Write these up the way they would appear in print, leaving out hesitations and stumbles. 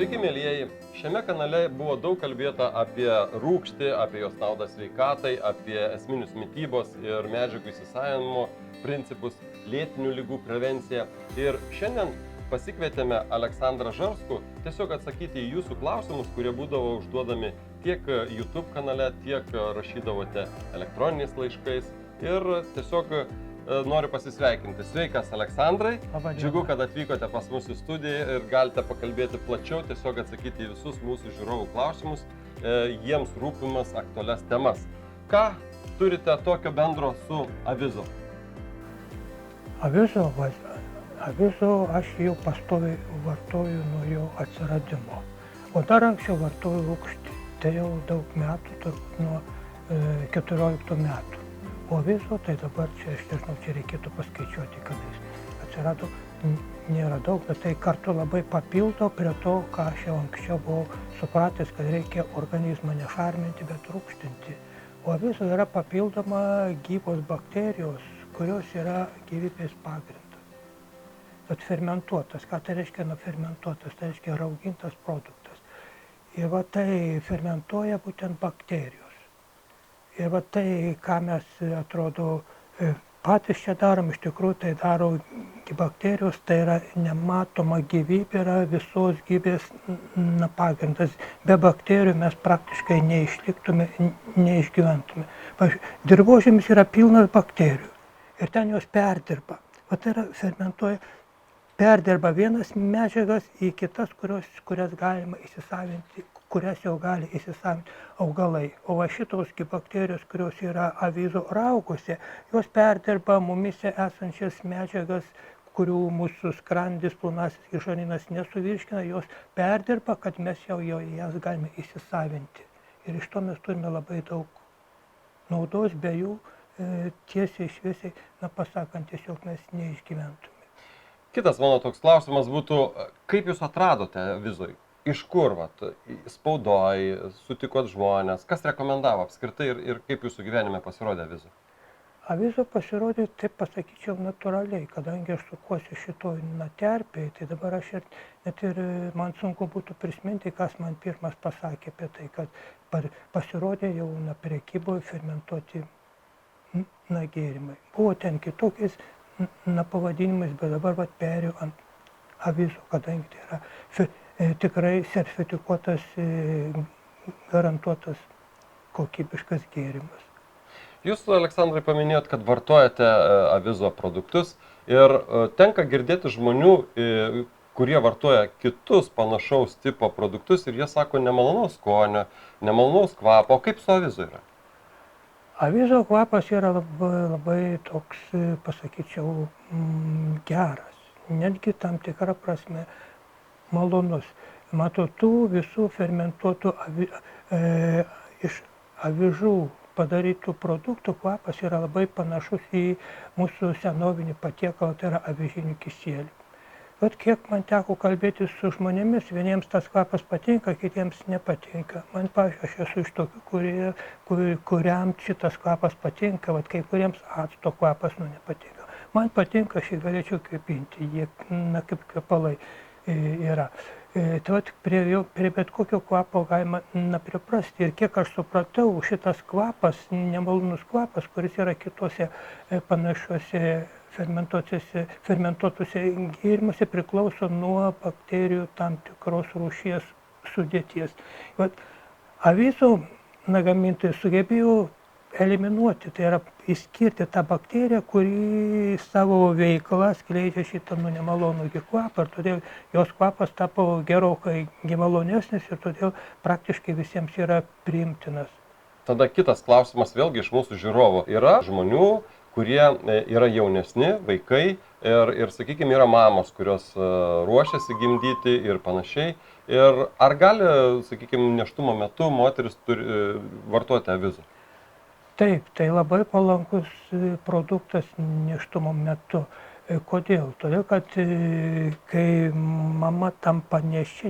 Sveiki, mėlyjeji. Šiame kanale buvo daug kalbėta apie rūgštį, apie jos naudą sveikatai, apie esminius mitybos ir medžiagų įsisavinimo principus, lėtinių ligų prevenciją. Ir šiandien pasikvietėme Aleksandrą Žarskų tiesiog atsakyti į jūsų klausimus, kurie būdavo užduodami tiek YouTube kanale, tiek rašydavote elektroniniais laiškais. Ir tiesiog noriu pasisveikinti. Sveikas, Aleksandrai. Džiugu, kad atvykote pas mus į studiją ir galite pakalbėti plačiau, tiesiog atsakyti į visus mūsų žiūrovų klausimus, jiems rūpimas aktualias temas. Ką turite tokio bendro su avizo? Avizo aš jau pastoviai vartoju nuo jo atsiradimo. O dar anksčiau vartoju rūgštį. Tai jau daug metų, turbūt nuo 14 metų. O avizo, tai dabar čia, aš nežinau, čia reikėtų paskaičiuoti, kada jis atsirado, nėra daug, bet tai kartu labai papildo prie to, ką aš jau anksčiau buvau supratęs, kad reikia organizmą nešarminti, bet rūgštinti. O avizo yra papildoma gyvos bakterijos, kurios yra gyvybės pagrindas. Bet fermentuotas, ką tai reiškia fermentuotas, tai reiškia raugintas produktas. Ir va tai fermentuoja būtent bakterijos. Ir va tai, ką mes, atrodo, patys čia darom, iš tikrųjų tai daro bakterijos, tai yra nematoma gyvybė, yra visos gyvybės pagrindas. Be bakterijų mes praktiškai neišliktume, neišgyventume. Dirvožemis yra pilnas bakterijų ir ten jos perdirba. Va tai yra fermentuoja, perdirba vienas medžiagas į kitas, kurias galima įsisavinti, kurias jau gali įsisavinti augalai. O va šitos bakterijos, kurios yra avizo rauguose, jos perdirba mumise esančias medžiagas, kurių mūsų skrandis, plonasis žarnynas nesuvirškina, jos perdirba, kad mes jau jas galime įsisavinti. Ir iš to mes turime labai daug naudos, be jų tiesiai šviesiai, pasakant, tiesiog mes neišgyventume. Kitas mano toks klausimas būtų, kaip jūs atradote avizoj? Iš kur, spaudoj, sutikot žmonės, kas rekomendavo apskritai ir kaip jūsų gyvenime pasirodė avizo? Avizo pasirodė, taip pasakyčiau, natūraliai, kadangi aš sukuosi šitoj terpėje, tai dabar aš net ir man sunku būtų prisiminti, kas man pirmas pasakė apie tai, kad pasirodė jau prekyboje fermentuoti gėrimai. Buvo ten kitokiais pavadinimais, bet dabar perėjau ant avizo, kadangi tai yra tikrai sertifikuotas, garantuotas kokybiškas gėrimas. Jūs, Aleksandrai, paminėjot, kad vartojate avizo produktus ir tenka girdėti žmonių, kurie vartoja kitus panašaus tipo produktus ir jie sako nemalonaus skonio, nemalonaus kvapo. O kaip su avizo yra? Avizo kvapas yra labai toks, pasakyčiau, geras, netgi tam tikrą prasme malonus. Matot, tų visų fermentuotų iš avižų padarytų produktų kvapas yra labai panašus į mūsų senovinį patiekalą, tai yra avižinį kisielį. Bet kiek man teko kalbėti su žmonėmis, vieniems tas kvapas patinka, kitiems nepatinka. Man, pavyzdžiui, aš esu iš tokių, kuriam šitas kvapas patinka, kai kuriems acto kvapas nepatinka. Man patinka, aš jį galėčiau kvepinti, jie kaip kvepalai yra. Tai prie bet kokio kvapo galima priprasti. Ir kiek aš supratau, šitas kvapas, nemalonus kvapas, kuris yra kitose panašiuose fermentuotose gėrimuose, priklauso nuo bakterijų tam tikros rūšies sudėties. Avizo gamintojai sugebėjo eliminuoti, tai yra išskirti tą bakteriją, kuri savo veiklą skleidžia šitą nemalonų kvapą ir todėl jos kvapas tapo gerokai malonesnis ir todėl praktiškai visiems yra priimtinas. Tada kitas klausimas vėlgi iš mūsų žiūrovų. Yra žmonių, kurie yra jaunesni, vaikai ir sakykime, yra mamos, kurios ruošiasi gimdyti ir panašiai. Ir ar gali, sakykime, nėštumo metu moteris vartoti avizo? Taip, tai labai palankus produktas nėštumo metu. Kodėl? Todėl, kad kai mama tampa nėščia,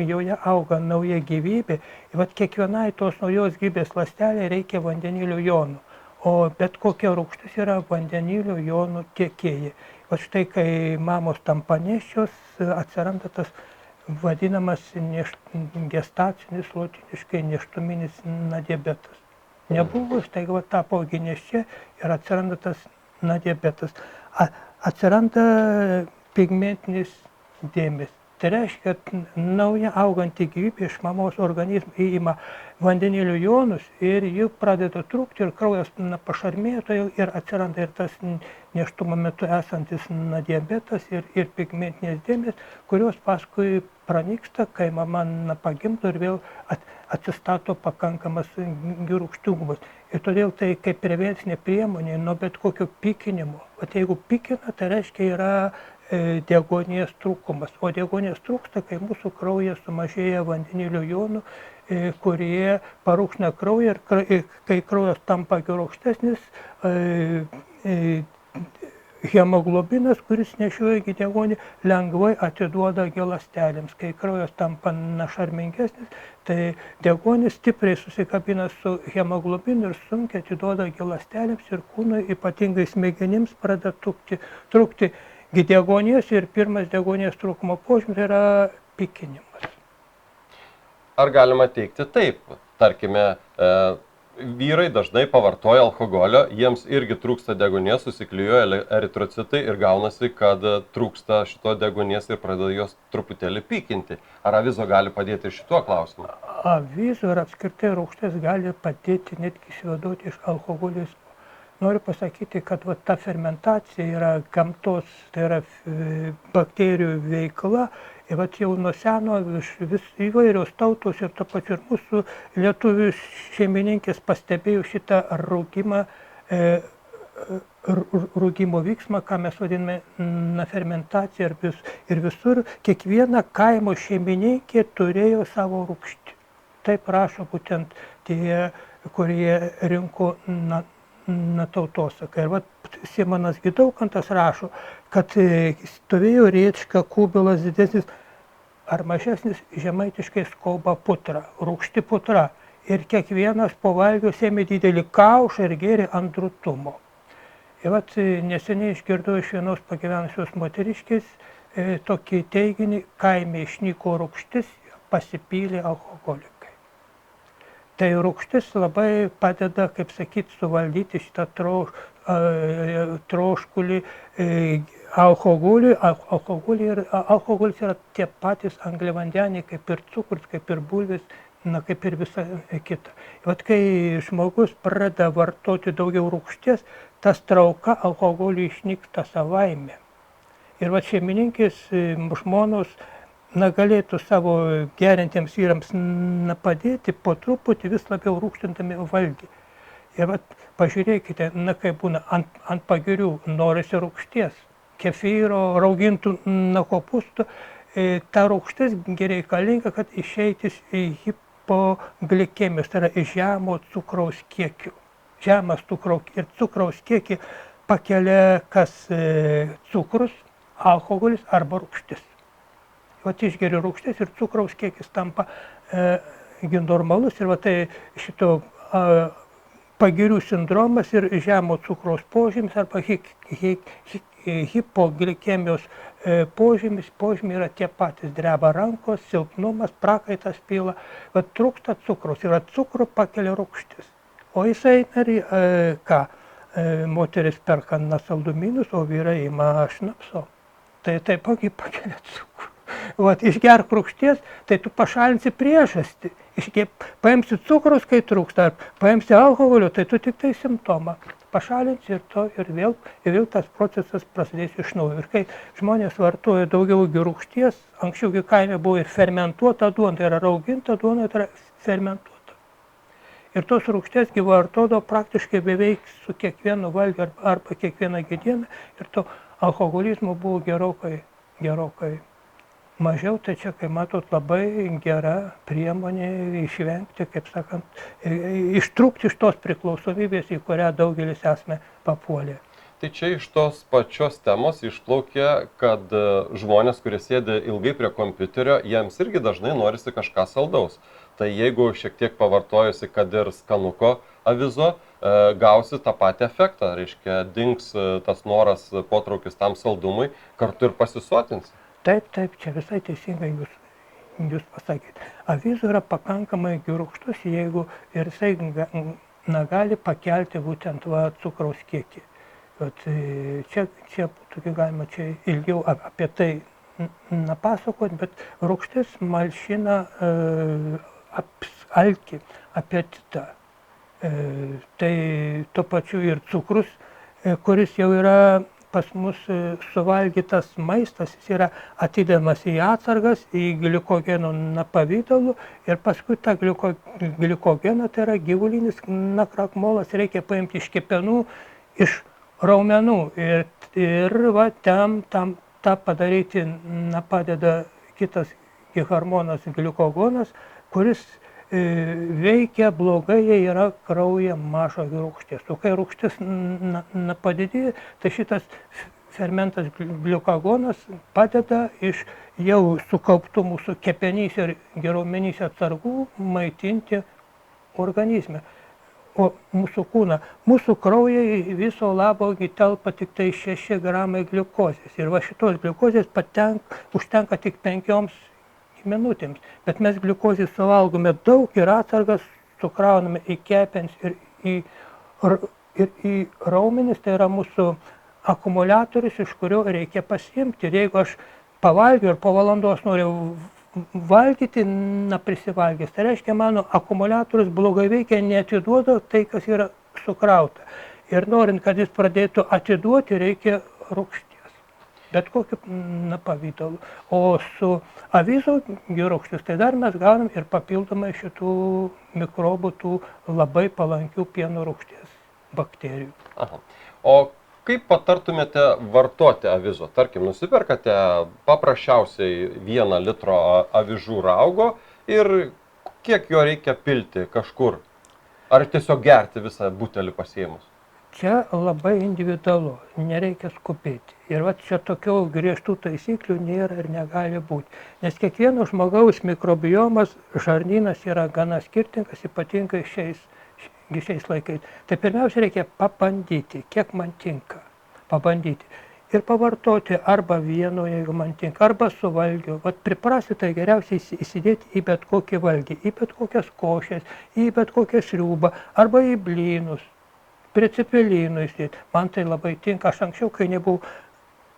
joje auga nauja gyvybė, ir kiekvienai tos naujos gyvybės ląstelei reikia vandenilio jonų. O bet kokia rūgštis yra vandenilio jonų tiekėjai. Štai kai mamos tampa nėščios, atsiranda tas vadinamas gestacinis, lotyniškai nėštuminis diabetas. Nebuvo, staiga tapo nėščia ir atsiranda tas diabetas. Atsiranda pigmentinis dėmės. Tai reiškia, kad nauja auganti gyvybė iš mamos organizmo įima vandenilio jonus ir jų pradeda trūkti ir kraujas pašarmėja ir atsiranda ir tas nėštumo metu esantis diabetas ir pigmentinės dėmės, kurios paskui pranyksta, kai mama pagimdo ir vėl atsistato pakankamas rūgštingumas. Ir todėl tai kaip prevencinė priemonė nuo bet kokio pykinimo. O jeigu pykina, tai reiškia yra deguonies trūkumas. O deguonies trūksta, kai mūsų kraujyje sumažėja vandenilio jonų, kurie parūgština kraują ir kai kraujas tampa rūgštesnis, hemoglobinas, kuris nešioja deguonį, lengvai atiduoda ląstelėms. Kai kraujas tampa našarmingesnis, tai deguonis stipriai susikabina su hemoglobinu ir sunkiai atiduoda ląstelėms ir kūnui, ypatingai smegenims, pradeda trūkti deguonies ir pirmas deguonies trūkumo požymis yra pykinimas. Ar galima teigti taip? Tarkime, vyrai dažnai pavartoja alkoholio, jiems irgi trūksta deguonies, susiklijuoja eritrocitai ir gaunasi, kad trūksta šito deguonies ir pradeda jos truputėlį pykinti. Ar avizo gali padėti ir šituo klausimu? Avizo ir apskritai rūgštis gali padėti netgi išsivaduoti iš alkoholizmo. Noriu pasakyti, kad ta fermentacija yra gamtos, tai yra bakterijų veikla. Ir jau nuo seno vis įvairios tautos ir to pačiu ir mūsų lietuvių šeimininkės pastebėjo šitą rūgimo vyksmą, ką mes vadiname fermentacija. Ir visur kiekviena kaimo šeimininkė turėjo savo rūgštį. Taip rašo būtent tie, kurie rinko tautosaką. Ir Simonas Daukantas rašo, kad stovėjo Riečka kubilas didesnis ar mažesnis, žemaitiškai skauba putra, rūgšti putra. Ir kiekvienas po valgio ėmė didelį kaušą ir gėrė ant drūtumo. Ir neseniai išgirdau iš vienos pagyvenusios moteriškės tokį teiginį, kaime išnyko rūgštis, pasipylė alkoholikai. Tai rūgštis labai padeda, kaip sakyti, suvaldyti šitą troškulį alkoholį. Alkoholis yra tie patys angliavandeniai, kaip ir cukrus, kaip ir bulvės, kaip ir visa kita. Kai žmogus pradeda vartoti daugiau rūgšties, tas trauka alkoholį išnyksta savaime. Ir šeimininkės žmonos galėtų savo geriantiems vyrams padėti po truputį vis labiau rūgštindami valgį. Ir pažiūrėkite, kaip būna ant pagirių norisi rūgšties, kefyro, raugintų kopūstų. Ta rūgštis reikalinga, kad išeiti iš hipoglikemijos, tai yra žemo cukraus kiekių. Žemas cukraus kiekį pakelia kas cukrus, alkoholis arba rūgštis. Išgeria rūgštis ir cukraus kiekis tampa normalus ir tai šito pagirių sindromas ir žemo cukraus požymis arba hipoglikemijos požymiai yra tie patys, dreba rankos, silpnumas, prakaitas pila, trūksta cukraus ir cukrų pakelia rūgštis. O jisai moteris perka saldumynus, o vyrai ima šnapso. Tai taipogi pakelia cukrų. Išgerk rūgšties, tai tu pašalinsi priežastį. Paimsi cukrus, kai trūksta, ar paimsi alkoholio, tai tu tik tai simptomą pašalinsi ir vėl tas procesas prasidės iš naujo. Ir kai žmonės vartoja daugiau rūgšties, anksčiau kaime buvo ir fermentuota duona, tai yra rauginta duona, tai yra fermentuota. Ir tos rūgšties vartodavo praktiškai beveik su kiekvienu valgiu arba kiekvieną dieną ir to alkoholizmo buvo gerokai mažiau, tai čia, kai matot, labai gera priemonė išvengti, kaip sakant, ištrūkti iš tos priklausomybės, į kurią daugelis esame papuolę. Tai čia iš tos pačios temos išplaukia, kad žmonės, kurie sėdi ilgai prie kompiuterio, jiems irgi dažnai norisi kažką saldaus. Tai jeigu šiek tiek pavartojusi, kad ir skanuko avizo, gausi tą patį efektą, reiškia, dings tas noras, potraukis tam saldumui, kartu ir pasisotinsi. Taip, čia visai teisingai jūs pasakėte. Avizo yra pakankamai rūgštus, jeigu ir jisai gali pakelti būtent cukraus kiekį. Čia būtų galima čia ilgiau apie tai napasakot, bet rūgštis malšina alkį, apetitą. Tai tuo pačiu ir cukrus, kuris jau yra pas mus suvalgytas maistas, jis yra atidedamas į atsargas, į glikogeno pavidalų ir paskui tą glikogeną, tai yra gyvulinis krakmolas, reikia paimti iš kepenų, iš raumenų ir tam tą padaryti padeda kitas hormonas glikogonas, kuris veikia blogai, jei yra kraujyje maža rūgšties. O kai rūgštis padidėja, tai šitas fermentas glikogonas padeda iš jau sukauptų mūsų kepenyse ir raumenyse atsargų maitinti organizme. O mūsų kūną, mūsų kraujyje viso labo telpa tik tai 6 gramai gliukozės. Ir va šitos gliukozės užtenka tik 5 minutėms. Bet mes gliukozį suvalgome daug ir atsargas sukrauname į kepenis ir į raumenis, tai yra mūsų akumuliatorius, iš kurio reikia pasiimti. Ir jeigu aš pavalgiau ir po valandos noriu valgyti, prisivalgęs, tai reiškia, mano akumuliatorius blogai veikia, neatiduoda tai, kas yra sukrauta. Ir norint, kad jis pradėtų atiduoti, reikia rūgšties. Bet kokiu pavidalu. O su avizo rūgštis, tai dar mes gaunam ir papildomai šitų mikrobų, tų labai palankių pieno rūgšties bakterijų. Aha. O kaip patartumėte vartoti avizo? Tarkim, nusiperkate paprasčiausiai 1 litro avižų raugo ir kiek jo reikia pilti kažkur? Ar tiesiog gerti visą butelį pasiėmus? Čia labai individualu, nereikia skubėti. Ir čia tokių griežtų taisyklių nėra ir negali būti. Nes kiekvieno žmogaus mikrobiomas, žarnynas yra gana skirtingas, ypatingai šiais laikais. Tai pirmiausia reikia pabandyti, kiek man tinka. Pabandyti. Ir pavartoti arba vieno, jeigu man tinka, arba su valgiu. Priprasti tai geriausiai įsidėti į bet kokį valgį, į bet kokias košės, į bet kokią sriubą, arba į blynus. Prie cepelinų įsidėti. Man tai labai tinka. Aš anksčiau, kai nebuvau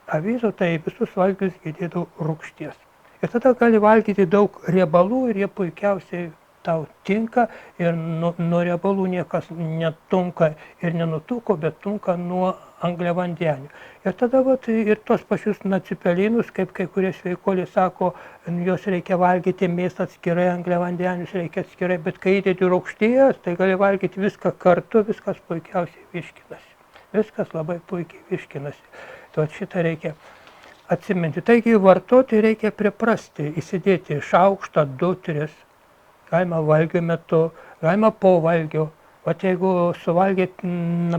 avizo, tai visus valgius įdėdavau rūgšties. Ir tada gali valgyti daug riebalų ir jie puikiausiai tau tinka. Ir nuo riebalų niekas netunka ir nenutuko, bet tunka nuo angliavandenių. Ir tada ir tos pačius cepelinus, kaip kai kurie sveikuoliai sako, juos reikia valgyti mėsą atskirai, angliavandenius reikia atskirai, bet kai įdėti rūgšties, tai gali valgyti viską kartu, viskas puikiausiai virškinasi. Viskas labai puikiai virškinasi. Tai šitą reikia atsiminti. Taigi vartoti reikia priprasti, įsidėti šaukštą, 2-3, galima valgio metu, galima po valgio. Jeigu suvalgėt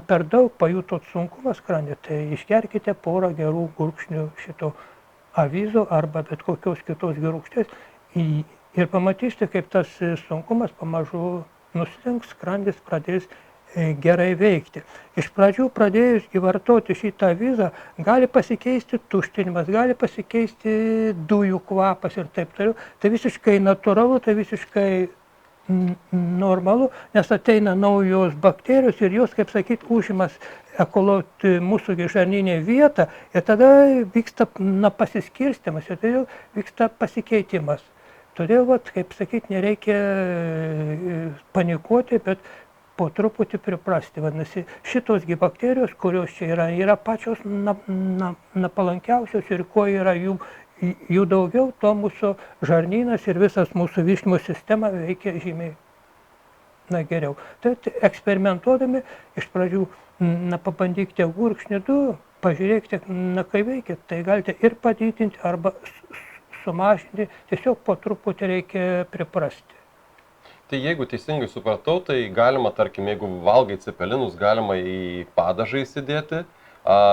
per daug, pajutot sunkumą skrandį, tai išgerkite porą gerų gurkšnių šito avizo arba bet kokios kitos rūgšties ir pamatysite, kaip tas sunkumas pamažu nuslinks, skrandis pradės gerai veikti. Iš pradžių pradėjus vartoti šitą avizą, gali pasikeisti tuštinimas, gali pasikeisti dujų kvapas ir taip toliau. Tai visiškai natūralu, tai visiškai normalu, nes ateina naujos bakterijos ir jos, kaip sakyt, užimas mūsų žarnyne vietą ir tada vyksta pasiskirstimas ir todėl vyksta pasikeitimas. Todėl, kaip sakyt, nereikia panikuoti, bet po truputį priprasti. Vadinasi, šitos bakterijos, kurios čia yra pačios palankiausios ir kuo yra jų daugiau, to mūsų žarnynas ir visas mūsų virškinimo sistema veikia žymiai geriau. Tai eksperimentuodami iš pradžių pabandykite gurkšnį 2, pažiūrėkite, kai veikia, tai galite ir padidinti arba sumažinti, tiesiog po truputį reikia priprasti. Tai jeigu teisingai supratau, tai galima, tarkim, jeigu valgai cepelinus, galima į padažą įsidėti,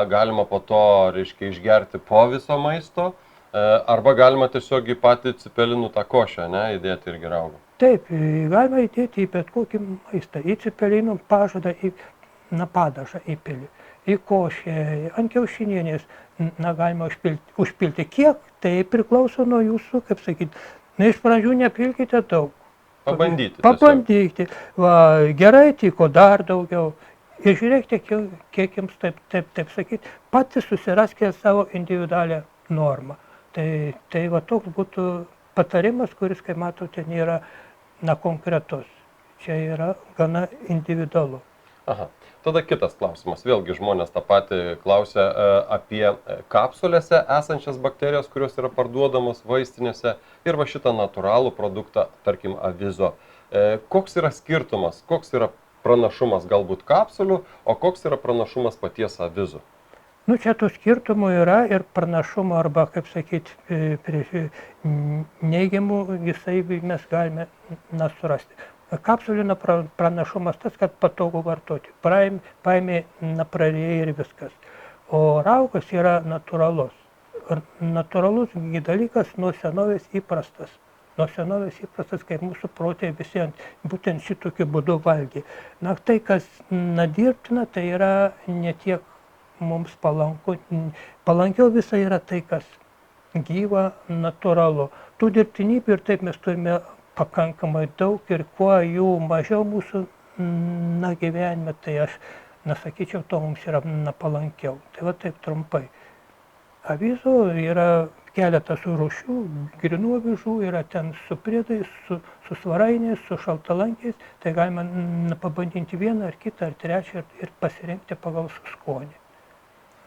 galima po to, reiškia, išgerti po viso maisto, arba galima tiesiog į patį cepelinų tą košę, įdėti irgi raugo. Taip, galima įdėti į bet kokį maistą, į cepelinų pažadą, į padažą įpili, į košę, ant kiaušinienės galima užpilti. Kiek, tai priklauso nuo jūsų, kaip sakyt, Na, iš pradžių nepilkite daug. Pabandyti. Pabandyti. Va, gerai tiko dar daugiau. Ir žiūrėkite, kiek jums taip sakyti, patys susiraskite savo individualią normą. Tai va toks būtų patarimas, kuris, kaip matote, nėra konkretus. Čia yra gana individualu. Aha. Tada kitas klausimas. Vėlgi žmonės tą patį klausia apie kapsulėse esančias bakterijas, kurios yra parduodamos vaistinėse ir va šitą natūralų produktą, tarkim, avizo. Koks yra skirtumas, koks yra pranašumas galbūt kapsulių, o koks yra pranašumas paties avizo? Nu, čia tų skirtumų yra ir pranašumų arba, kaip sakyti, neigiamų visai mes galime surasti. Kapsulinio pranašumas tas, kad patogu vartoti. Paėmė, prarėjai ir viskas. O raugas yra natūralus. Natūralus dalykas nuo senovės įprastas. Nuo senovės įprastas, kaip mūsų protėviai visi būtent šitokiu būdu valgė. Na, tai, kas dirbtina, tai yra ne tiek mums palanku. Palankiau visai yra tai, kas gyva, natūralu. Tų dirbtinybių ir taip mes turime pakankamai daug ir kuo jų mažiau mūsų gyvenime, tai aš sakyčiau, to mums yra palankiau. Tai va taip trumpai. Avizo yra keletas rūšių, grynų avižų, yra ten su priedais, su svarainiais, su šaltalankiais, tai galima pabandyti vieną ar kitą ar trečią ir pasirinkti pagal skonį.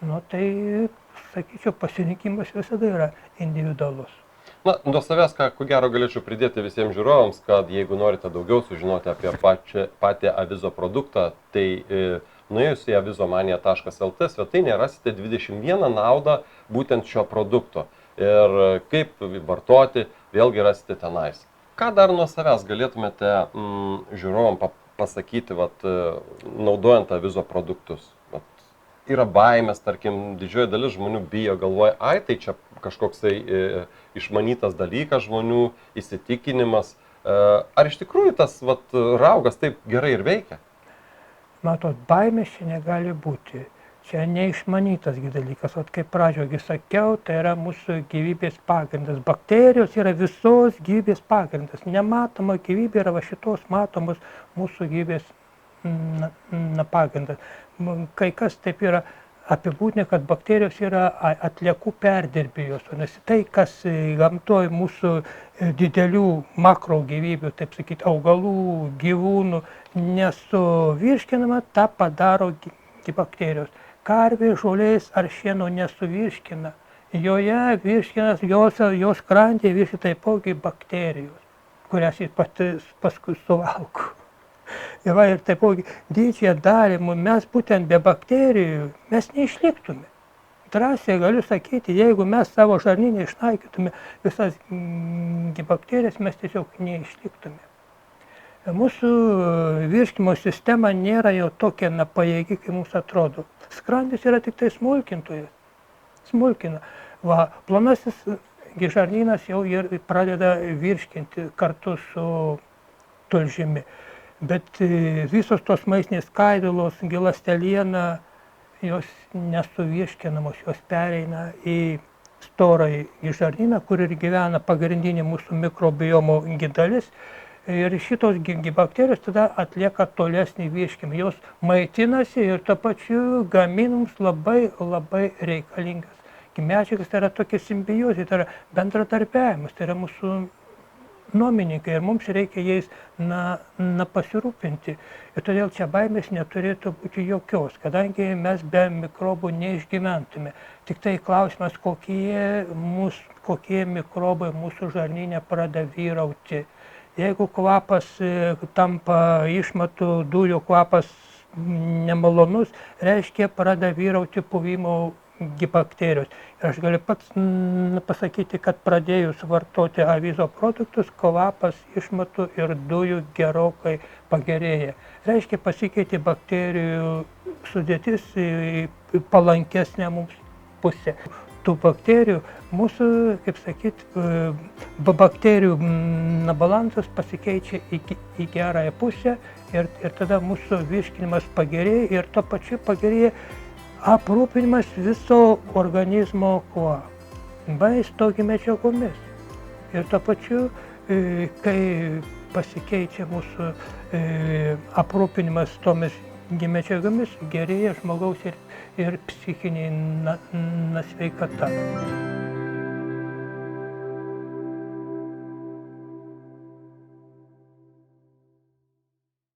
Nu, tai, sakyčiau, pasirinkimas visada yra individualus. Na, nuo savęs, ko gero galėčiau pridėti visiems žiūrovams, kad jeigu norite daugiau sužinoti apie patį avizo produktą, tai nuėjus į avizomania.lt svetainėje rasite 21 naudą būtent šio produkto. Ir kaip vartoti, vėlgi rasite tenais. Ką dar nuo savęs galėtumėte žiūrovam pasakyti, naudojant avizo produktus? Yra baimės, tarkim, didžioji dalis žmonių bijo, galvoja, tai čia kažkoksai išmanytas dalykas žmonių, įsitikinimas. Ar iš tikrųjų tas raugas taip gerai ir veikia? Matot, baimės čia negali būti. Čia neišmanytas dalykas. Kaip pradžioje sakiau, tai yra mūsų gyvybės pagrindas. Bakterijos yra visos gyvybės pagrindas. Nematoma gyvybė yra šitos matomos mūsų gyvybės pagrindas. Kai kas taip yra apibūdinę, kad bakterijos yra atliekų perdirbėjos. Nes tai, kas gamtoje mūsų didelių makro gyvybių, taip sakyti, augalų, gyvūnų nesuvirškinama, tą padaro bakterijos. Karvė, žolės ar šieno nesuvirškina. Joje virškinas, jos krantėje virškina taipogi bakterijos, kurias jis paskui suvalgo. Ir taipogi didžiąją dalį mes būtent be bakterijų mes neišliktume. Drąsiai galiu sakyti, jeigu mes savo žarnyne išnaikytume visas bakterijas, mes tiesiog neišliktume. Mūsų virškimo sistema nėra jau tokia pajėgi, kaip mums atrodo. Skrandis yra tik tai smulkintojas. Smulkina. Plonasis žarnynas jau ir pradeda virškinti kartu su tulžimi. Bet visos tos maistinės skaidulos, ląsteliena, jos nesuvirškinamos, jos pereina į storąjį žarnyną, kur ir gyvena pagrindinė mūsų mikrobiomo dalis. Ir šitos bakterijos tada atlieka tolesnį virškinimą. Jos maitinasi ir tuo pačiu gaminims labai reikalingas medžiagas. Tai yra tokia simbiozė, tai yra bendradarbiavimas, tai yra mūsų nuomininkai ir mums reikia jais pasirūpinti. Ir todėl čia baimės neturėtų būti jokios, kadangi mes be mikrobų neišgyventume. Tik tai klausimas, kokie mikrobai mūsų žarnyne pradeda vyrauti. Jeigu kvapas tampa išmatų dujų kvapas nemalonus, reiškia pradeda vyrauti puvimo bakterijos. Ir aš galiu pats pasakyti, kad pradėjus vartoti avizo produktus, kvapas išmatų ir dujų gerokai pagerėja. Reiškia pasikeitė bakterijų sudėtis į palankesnę mums pusę. Tų bakterijų mūsų, kaip sakyti, bakterijų balansas pasikeičia į gerąją pusę ir tada mūsų virškinimas pagerėja ir tuo pačiu pagerėja aprūpinimas viso organizmo kuo? Maisto medžiagomis. Ir tuo pačiu, kai pasikeičia mūsų aprūpinimas tomis medžiagomis, gerėja žmogaus ir psichinė sveikata.